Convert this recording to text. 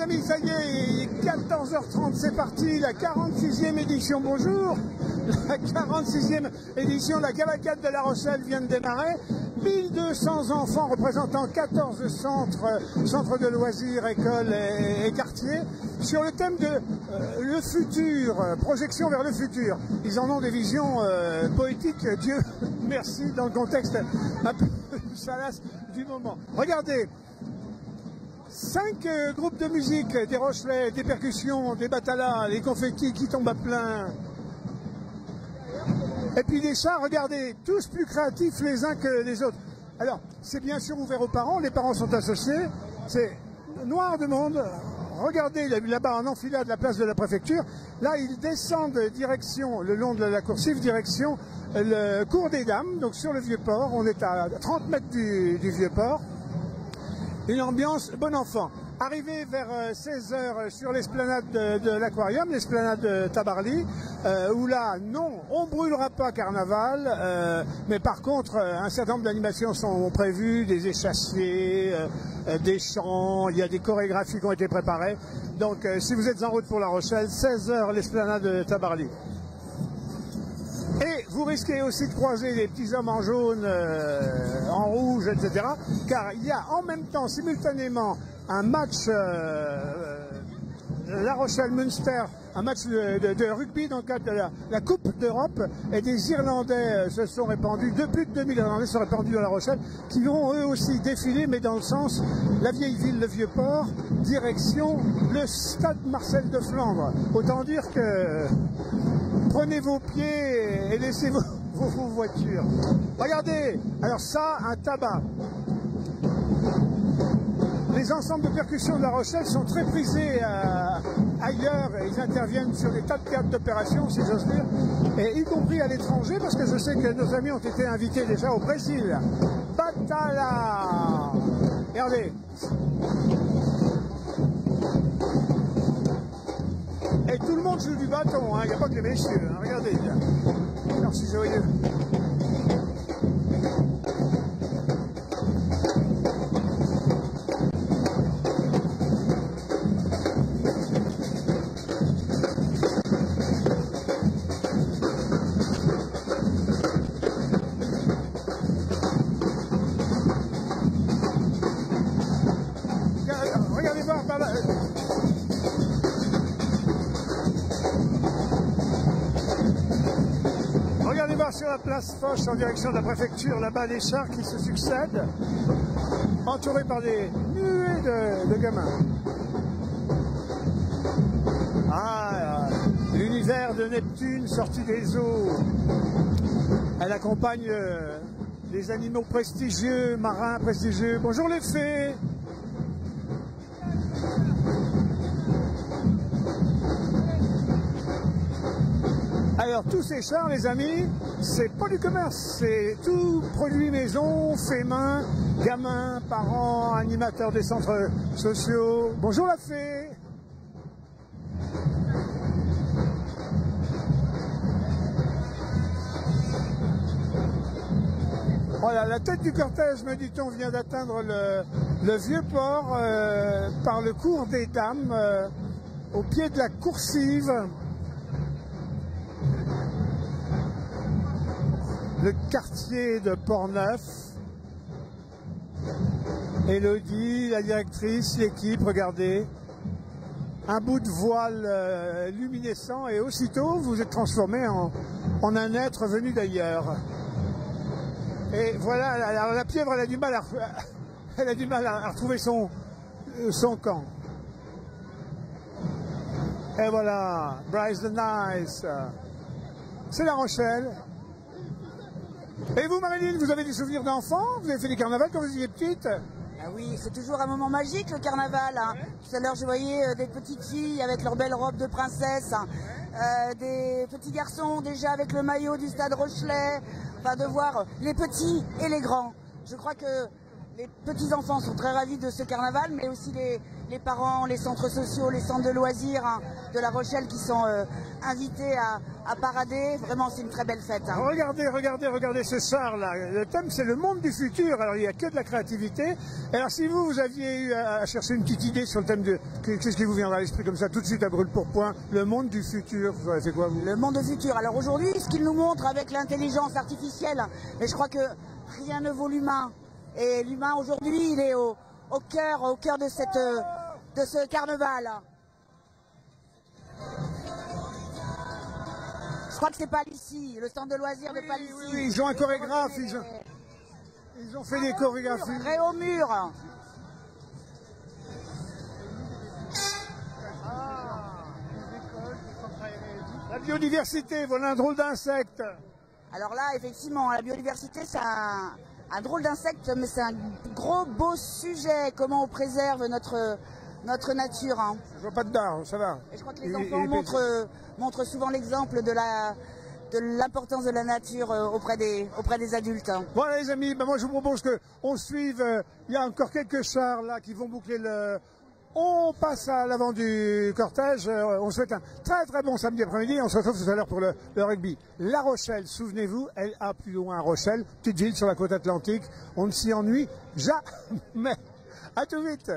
les amis, ça y est, il est 14h30, c'est parti, la 46e édition, bonjour. La 46e édition de la cavalcade de La Rochelle vient de démarrer. 1200 enfants représentant 14 centres de loisirs, écoles et quartiers, sur le thème de le futur, projection vers le futur. Ils en ont des visions poétiques, Dieu merci, dans le contexte un peu salace du moment. Regardez, 5 groupes de musique, des rochelais, des percussions, des batalas, les confettis qui tombent à plein. Et puis des chats, regardez, tous plus créatifs les uns que les autres. Alors, c'est bien sûr ouvert aux parents, les parents sont associés, c'est noir de monde. Regardez là-bas en enfilade la place de la préfecture. Là, ils descendent direction, le long de la coursive, direction le cours des Dames, donc sur le Vieux-Port. On est à 30 mètres du Vieux-Port. Une ambiance bon enfant. Arrivé vers 16h sur l'esplanade de l'aquarium, l'esplanade de Tabarly, où là, non, on ne brûlera pas carnaval, mais par contre, un certain nombre d'animations sont prévues, des échassiers, des chants, il y a des chorégraphies qui ont été préparées. Donc, si vous êtes en route pour La Rochelle, 16h, l'esplanade de Tabarly. Et vous risquez aussi de croiser des petits hommes en jaune, en rouge, etc. Car il y a en même temps, simultanément, un match La Rochelle-Münster, un match de rugby dans le cadre de la Coupe d'Europe, et des Irlandais se sont répandus, de plus de 2000 Irlandais se sont répandus à La Rochelle, qui vont eux aussi défiler, mais dans le sens, la vieille ville, le Vieux-Port, direction le stade Marcel de Flandre. Autant dire que prenez vos pieds et laissez vos voitures. Regardez, alors ça, un tabac. Les ensembles de percussion de La Rochelle sont très prisés ailleurs. Ils interviennent sur des tas de théâtres d'opération, si j'ose dire, et y compris à l'étranger, parce que je sais que nos amis ont été invités déjà au Brésil. Batala! Regardez. Et tout le monde joue du bâton, hein. Il n'y a pas que les messieurs, hein. Regardez. Alors, c'est joyeux. Regardez voir par là. Regardez voir sur la place Foch en direction de la préfecture, là-bas les chars qui se succèdent, entourés par des nuées de gamins. Ah, l'univers de Neptune sorti des eaux. Elle accompagne des animaux prestigieux, marins prestigieux. Bonjour les fées. Alors tous ces chars, les amis, c'est pas du commerce, c'est tout produit maison, fait main, gamins, parents, animateurs des centres sociaux. Bonjour la fée. Voilà, la tête du cortège, me dit-on, vient d'atteindre le Vieux-Port par le cours des Dames, au pied de la coursive. Le quartier de Portneuf. Élodie, la directrice, l'équipe, regardez. Un bout de voile luminescent et aussitôt vous êtes transformé en un être venu d'ailleurs. Et voilà, la pieuvre, elle a du mal à retrouver son camp. Et voilà, Bryce the Nice. C'est La Rochelle. Et vous, Marilyn, vous avez des souvenirs d'enfants? Vous avez fait des carnavals quand vous étiez petite? Ah oui, c'est toujours un moment magique, le carnaval. Hein. Tout à l'heure, je voyais des petites filles avec leurs belles robes de princesse, des petits garçons déjà avec le maillot du stade Rochelet, enfin de voir les petits et les grands. Je crois que les petits-enfants sont très ravis de ce carnaval, mais aussi les parents, les centres sociaux, les centres de loisirs de La Rochelle qui sont invités à parader. Vraiment, c'est une très belle fête. Regardez ce char là. Le thème, c'est le monde du futur. Alors, il n'y a que de la créativité. Alors, si vous aviez eu à chercher une petite idée sur le thème de... Qu'est-ce qui vous viendra à l'esprit comme ça, tout de suite à brûle-pourpoint? Le monde du futur, vous aurez fait quoi, vous? Le monde du futur. Alors aujourd'hui, ce qu'il nous montre avec l'intelligence artificielle, mais je crois que rien ne vaut l'humain. Et l'humain aujourd'hui, il est au cœur de ce carnaval. Je crois que c'est pas ici, le centre de loisirs de Palissy. Oui, ils ont un chorégraphe, ils ont fait des chorégraphies. Très haut mur. La biodiversité, voilà un drôle d'insecte. Alors là, effectivement, la biodiversité, c'est un drôle d'insecte, mais c'est un gros beau sujet, comment on préserve notre nature. Hein. Je vois pas de dard, ça va. Et je crois que les enfants montrent souvent l'exemple de l'importance de la nature auprès des adultes. Hein. Voilà les amis, moi je vous propose qu'on suive, il y a encore quelques chars là qui vont boucler le... On passe à l'avant du cortège, on souhaite un très bon samedi après-midi, on se retrouve tout à l'heure pour le rugby. La Rochelle, souvenez-vous, elle a plus loin Rochelle, petite ville sur la côte atlantique, on ne s'y ennuie jamais. À tout vite.